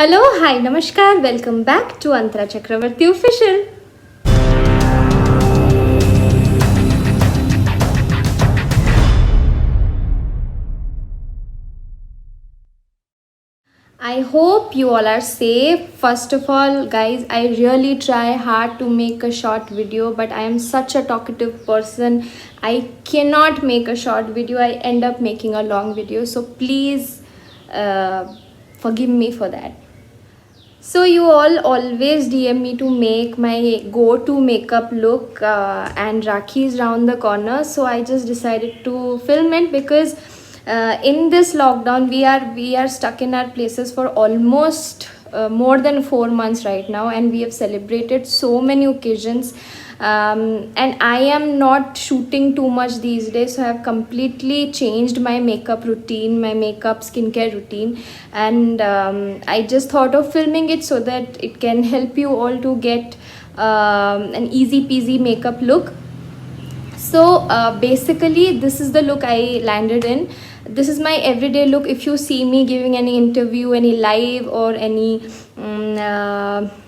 Hello, hi, namaskar, welcome back to Antara Chakravarti Official. I hope you all are safe. First of all, guys, I really try hard to make a short video, but I am such a talkative person. I cannot make a short video. I end up making a long video. So please forgive me for that. So you all always DM me to make my go-to makeup look, and Rakhi is round the corner. So I just decided to film it because in this lockdown we are stuck in our places for almost more than 4 months right now, and we have celebrated so many occasions. And I am not shooting too much these days, so I have completely changed my makeup routine, my makeup skincare routine, and I just thought of filming it so that it can help you all to get an easy peasy makeup look. So basically this is the look I landed in. This is my everyday look. If you see me giving any interview, any live, or any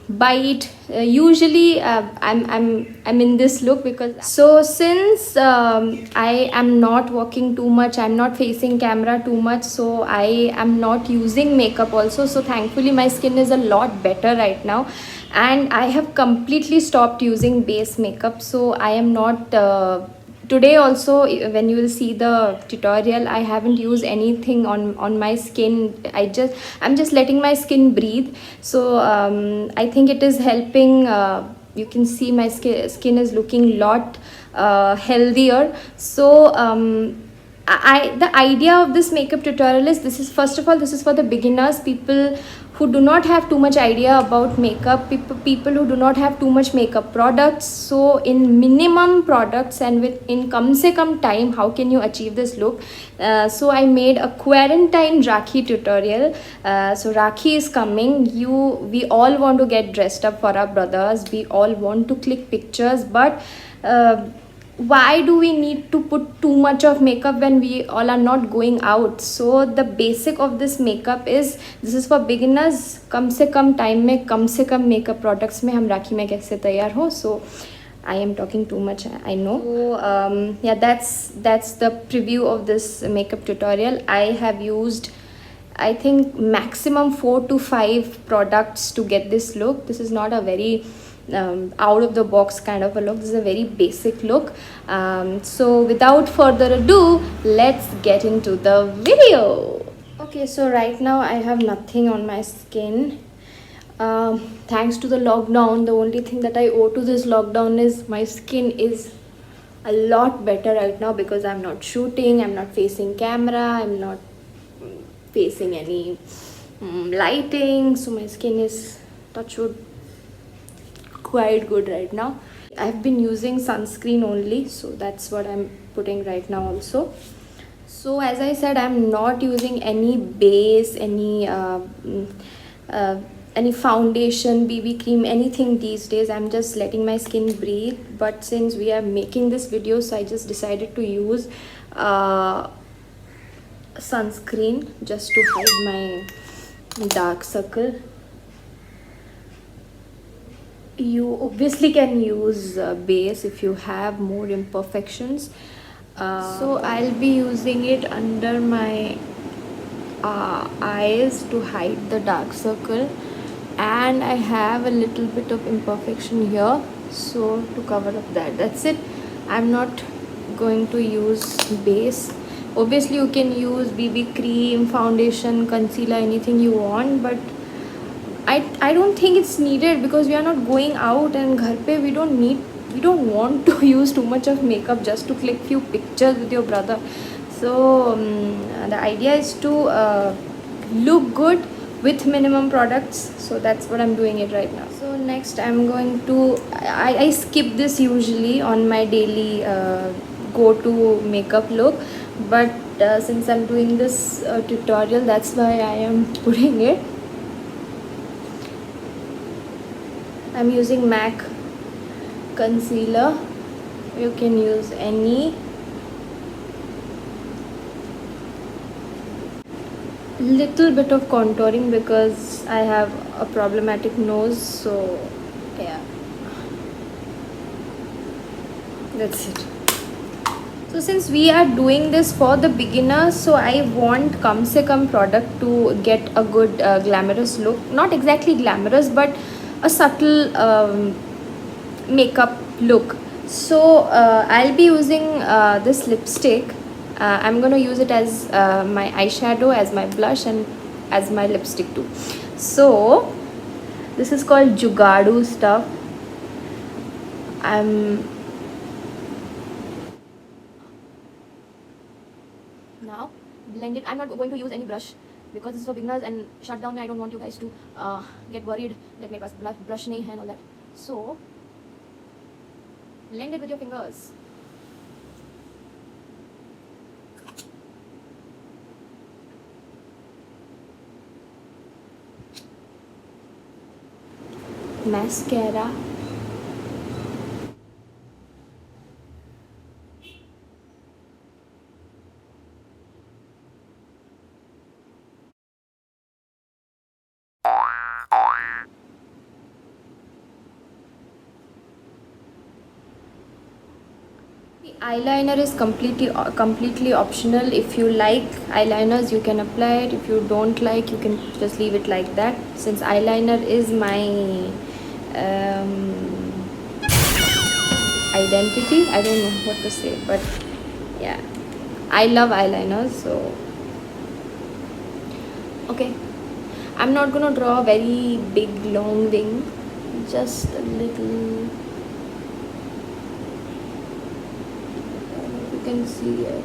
bite, usually I'm in this look. Because so since I am not walking too much, I'm not facing camera too much, so I am not using makeup also. So thankfully my skin is a lot better right now, and I have completely stopped using base makeup. So I am not today also, when you will see the tutorial, I haven't used anything on my skin. I'm just letting my skin breathe. So I think it is helping. You can see my skin is looking lot healthier. So the idea of this makeup tutorial is, this is, first of all, this is for the beginners, people who do not have too much idea about makeup, people who do not have too much makeup products. So in minimum products and with in come se come time, how can you achieve this look? So I made a quarantine Rakhi tutorial. So Rakhi is coming. We all want to get dressed up for our brothers, we all want to click pictures, but why do we need to put too much of makeup when we all are not going out? So the basic of this makeup is, this is for beginners. कम से कम time में कम से कम makeup products में हम राखी में कैसे तैयार हो. So I am talking too much, I know. So yeah, that's the preview of this makeup tutorial. I have used, I think, maximum 4 to 5 products to get this look. This is not a very out of the box kind of a look. This is a very basic look. So without further ado, let's get into the video. Okay, so right now I have nothing on my skin. Thanks to the lockdown, the only thing that I owe to this lockdown is my skin is a lot better right now, because I'm not shooting, I'm not facing camera, I'm not facing any lighting. So my skin is, touch wood, quite good right now. I've been using sunscreen only, so that's what I'm putting right now also. So as I said, I'm not using any base, any foundation, BB cream, anything these days. I'm just letting my skin breathe. But since we are making this video, so I just decided to use sunscreen just to hide my dark circle. You obviously can use base if you have more imperfections. So I'll be using it under my eyes to hide the dark circle, and I have a little bit of imperfection here, so to cover up that, that's it. I'm not going to use base. Obviously you can use BB cream, foundation, concealer, anything you want, but I don't think it's needed, because we are not going out, and ghar pe we don't want to use too much of makeup just to click few pictures with your brother. So the idea is to look good with minimum products. So that's what I'm doing it right now. So next I'm going to, I skip this usually on my daily go-to makeup look, but since I'm doing this tutorial, that's why I am putting it. I'm using MAC concealer. You can use any. little bit of contouring because I have a problematic nose, so yeah, that's it. So since we are doing this for the beginners, so I want Kam Se Kam product to get a good glamorous look. Not exactly glamorous, but a subtle makeup look. So I'll be using this lipstick. I'm gonna use it as my eyeshadow, as my blush, and as my lipstick too. So this is called Jugadu stuff. I'm now blend it. I'm not going to use any brush because this is for beginners, and shut down. I don't want you guys to get worried that my brush nahi hai and all that. So blend it with your fingers. Mascara. The eyeliner is completely optional. If you like eyeliners, you can apply it. If you don't like, you can just leave it like that. Since eyeliner is my identity, I don't know what to say, but yeah, I love eyeliners. So okay, I'm not gonna draw a very big long wing, just a little. You can see it.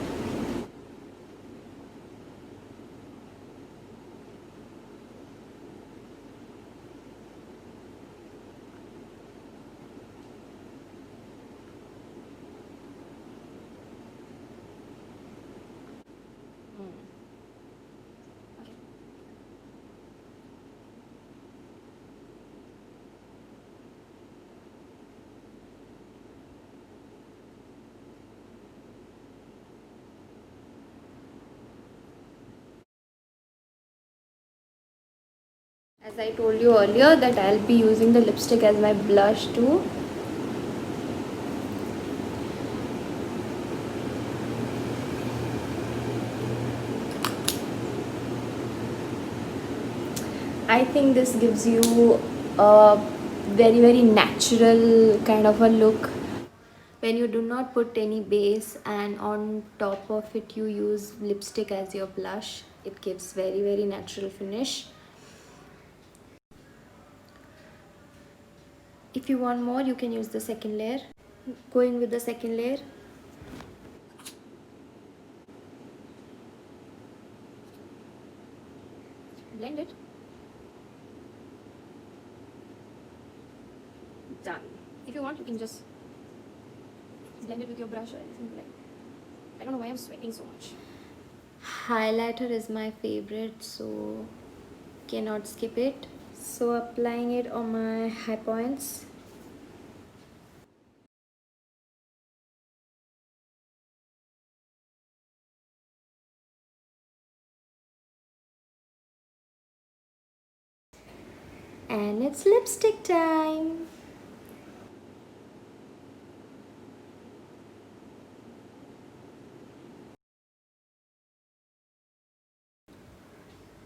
As I told you earlier that I'll be using the lipstick as my blush too. I think this gives you a very natural kind of a look when you do not put any base, and on top of it you use lipstick as your blush. It gives very natural finish. If you want more, you can use the second layer. Going with the second layer. Blend it. Done. If you want, you can just blend it with your brush or anything like. I don't know why I'm sweating so much. Highlighter is my favorite, so cannot skip it. So applying it on my high points. And it's lipstick time.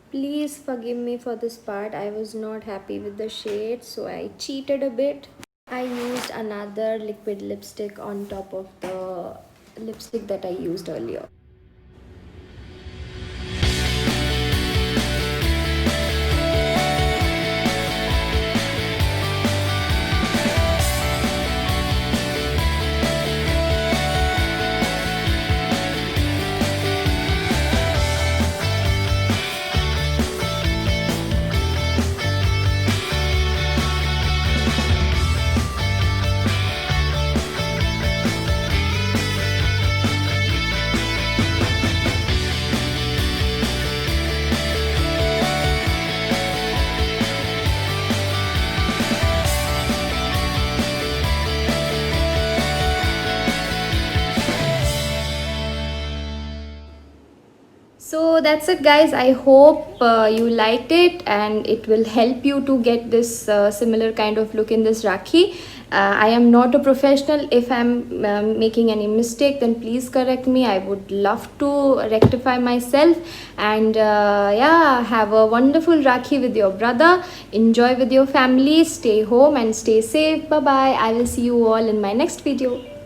Please forgive me for this part. I was not happy with the shade, so I cheated a bit. I used another liquid lipstick on top of the lipstick that I used earlier. that's it guys. I hope you liked it and it will help you to get this similar kind of look in this Rakhi. I am not a professional. If I'm making any mistake, then please correct me. I would love to rectify myself. And yeah, have a wonderful Rakhi with your brother. Enjoy with your family. Stay home and stay safe. Bye bye. I will see you all in my next video.